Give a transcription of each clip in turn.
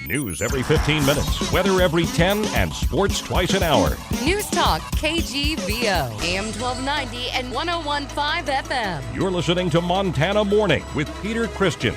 News every 15 minutes, weather every 10, and sports twice an hour. Newstalk, KGVO, AM 1290 and 101.5 FM. You're listening to Montana Morning with Peter Christian.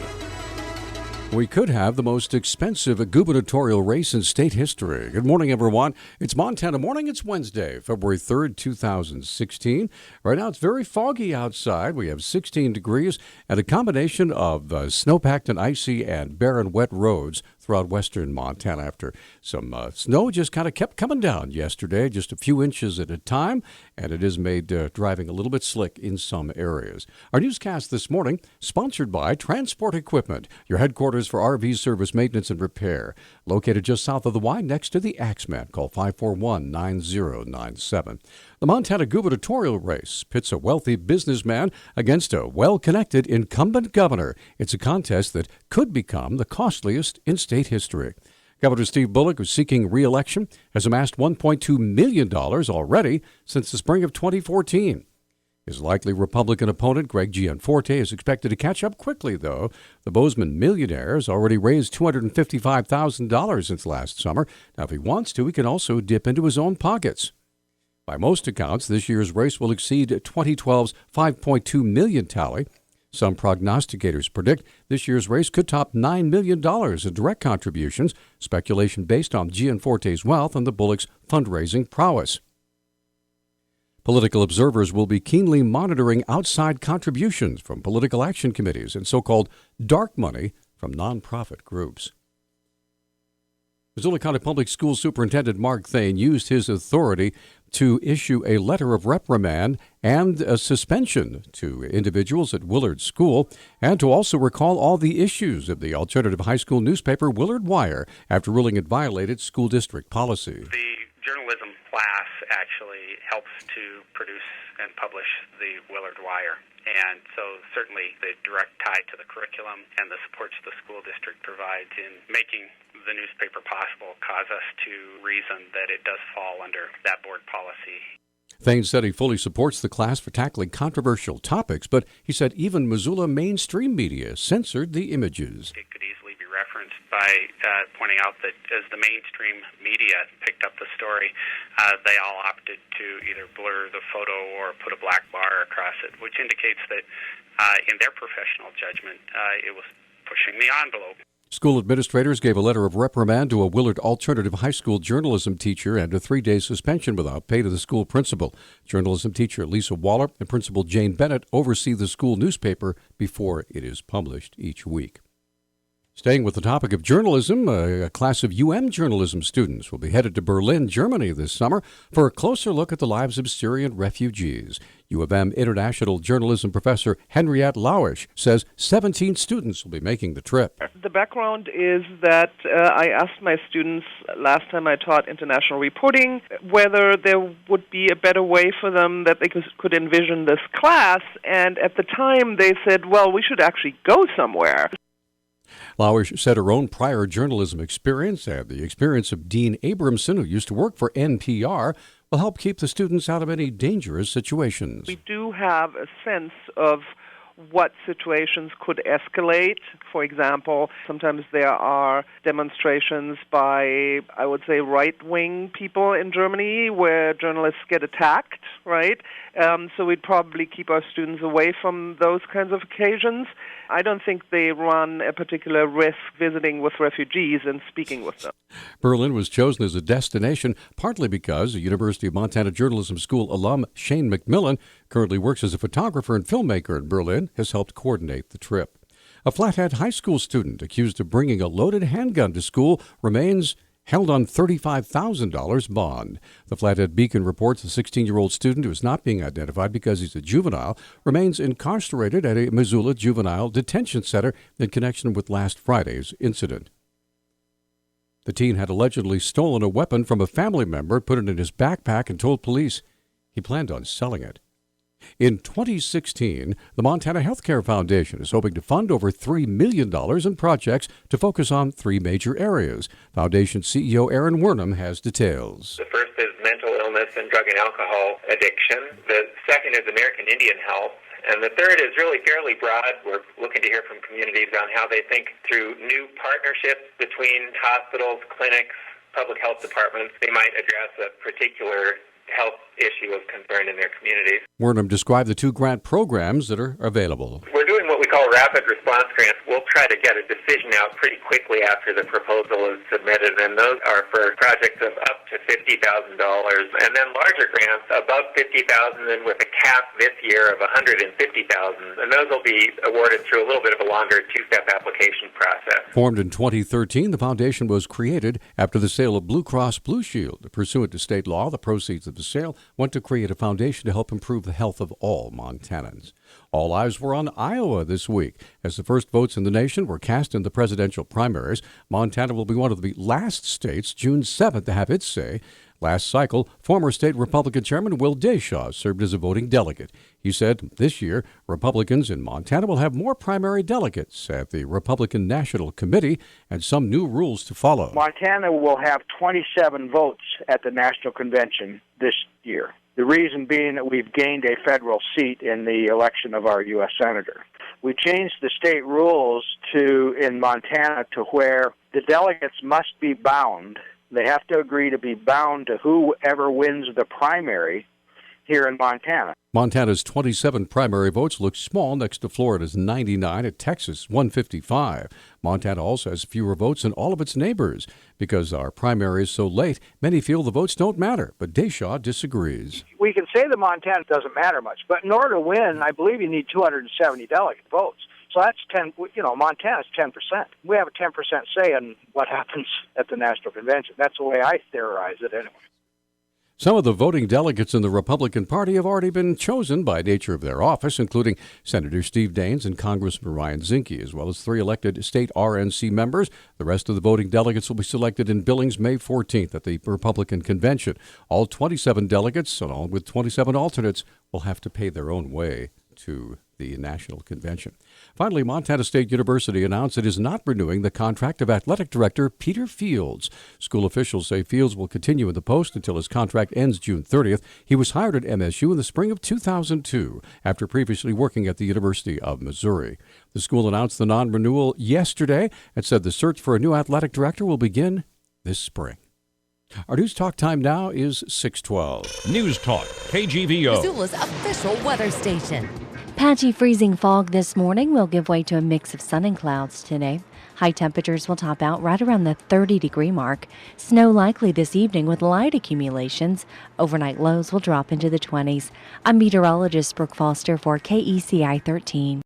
We could have the most expensive gubernatorial race in state history. Good morning, everyone. It's Montana Morning. It's Wednesday, February 3rd, 2016. Right now, it's very foggy outside. We have 16 degrees and a combination of snow-packed and icy and barren wet roads throughout western Montana after some snow just kind of kept coming down yesterday, just a few inches at a time, and it has made driving a little bit slick in some areas. Our newscast this morning, sponsored by Transport Equipment, your headquarters for RV service maintenance and repair, located just south of the Y next to the Axeman. Call 541-9097. The Montana gubernatorial race pits a wealthy businessman against a well-connected incumbent governor. It's a contest that could become the costliest in state history. Governor Steve Bullock, who's seeking re-election, has amassed $1.2 million already since the spring of 2014. His likely Republican opponent, Greg Gianforte, is expected to catch up quickly, though. The Bozeman millionaire has already raised $255,000 since last summer. Now, if he wants to, he can also dip into his own pockets. By most accounts, this year's race will exceed 2012's $5.2 million tally. Some prognosticators predict this year's race could top $9 million in direct contributions, speculation based on Gianforte's wealth and the Bullock's fundraising prowess. Political observers will be keenly monitoring outside contributions from political action committees and so-called dark money from nonprofit groups. Missoula County Public Schools Superintendent Mark Thane used his authority to issue a letter of reprimand and a suspension to individuals at Willard School, and to also recall all the issues of the alternative high school newspaper Willard Wire after ruling it violated school district policy. The journalism class actually helps to produce and publish the Willard Wire. And so certainly the direct tie to the curriculum and the supports the school district provides in making the newspaper possible cause us to reason that it does fall under that board policy. Thane said he fully supports the class for tackling controversial topics, but he said even Missoula mainstream media censored the images. It could easily be referenced by pointing out that as the mainstream media picked up the story, they all opted to either blur the photo or put a black bar across it, which indicates that in their professional judgment, it was pushing the envelope. School administrators gave a letter of reprimand to a Willard Alternative High School journalism teacher and a 3-day suspension without pay to the school principal. Journalism teacher Lisa Waller and principal Jane Bennett oversee the school newspaper before it is published each week. Staying with the topic of journalism, a class of journalism students will be headed to Berlin, Germany this summer for a closer look at the lives of Syrian refugees. U of M International Journalism professor Henriette Lauisch says 17 students will be making the trip. The background is that I asked my students last time I taught international reporting whether there would be a better way for them that they could envision this class, and at the time they said, well, we should actually go somewhere. Lauisch said her own prior journalism experience and the experience of Dean Abramson, who used to work for NPR, will help keep the students out of any dangerous situations. We do have a sense of what situations could escalate. For example, sometimes there are demonstrations by, I would say, right-wing people in Germany where journalists get attacked, right? So we'd probably keep our students away from those kinds of occasions. I don't think they run a particular risk visiting with refugees and speaking with them. Berlin was chosen as a destination partly because the University of Montana Journalism School alum Shane McMillan currently works as a photographer and filmmaker in Berlin, has helped coordinate the trip. A Flathead High School student accused of bringing a loaded handgun to school remains held on $35,000 bond. The Flathead Beacon reports a 16-year-old student who is not being identified because he's a juvenile remains incarcerated at a Missoula juvenile detention center in connection with last Friday's incident. The teen had allegedly stolen a weapon from a family member, put it in his backpack, and told police he planned on selling it. In 2016, the Montana Healthcare Foundation is hoping to fund over $3 million in projects to focus on 3 major areas. Foundation CEO Aaron Wernham has details. The first is mental illness and drug and alcohol addiction. The second is American Indian health. And the third is really fairly broad. We're looking to hear from communities on how they think through new partnerships between hospitals, clinics, public health departments, they might address a particular health issue of concern in their communities. Wernham described the 2 grant programs that are available. We're doing what we call rapid response grants. We'll try to get a decision out pretty quickly after the proposal is submitted, and those are for projects of up to $50,000. And then larger grants above $50,000 and with a cap this year of $150,000. And those will be awarded through a little bit of a longer 2-step application process. Formed in 2013, the foundation was created after the sale of Blue Cross Blue Shield. Pursuant to state law, the proceeds of the sale went to create a foundation to help improve the health of all Montanans. All eyes were on Iowa this week. As the first votes in the nation were cast in the presidential primaries, Montana will be one of the last states, June 7th, to have its say. Last cycle, former state Republican Chairman Will Deshaw served as a voting delegate. He said this year, Republicans in Montana will have more primary delegates at the Republican National Committee and some new rules to follow. Montana will have 27 votes at the National Convention this year. The reason being that we've gained a federal seat in the election of our U.S. Senator. We changed the state rules in Montana to where the delegates must be bound. They have to agree to be bound to whoever wins the primary here in Montana. Montana's 27 primary votes look small next to Florida's 99 and Texas' 155. Montana also has fewer votes than all of its neighbors. Because our primary is so late, many feel the votes don't matter, but Deshaw disagrees. We can say that Montana doesn't matter much, but in order to win, I believe you need 270 delegate votes. So that's 10, Montana's 10%. We have a 10% say in what happens at the National Convention. That's the way I theorize it anyway. Some of the voting delegates in the Republican Party have already been chosen by nature of their office, including Senator Steve Daines and Congressman Ryan Zinke, as well as 3 elected state RNC members. The rest of the voting delegates will be selected in Billings May 14th at the Republican Convention. All 27 delegates, along with 27 alternates, will have to pay their own way to the National Convention. Finally, Montana State University announced it is not renewing the contract of athletic director Peter Fields. School officials say Fields will continue in the post until his contract ends June 30th. He was hired at MSU in the spring of 2002 after previously working at the University of Missouri. The school announced the non-renewal yesterday and said the search for a new athletic director will begin this spring. Our News Talk time now is 6:12. Newstalk, KGVO. Missoula's official weather station. Patchy freezing fog this morning will give way to a mix of sun and clouds today. High temperatures will top out right around the 30-degree mark. Snow likely this evening with light accumulations. Overnight lows will drop into the 20s. I'm meteorologist Brooke Foster for KECI 13.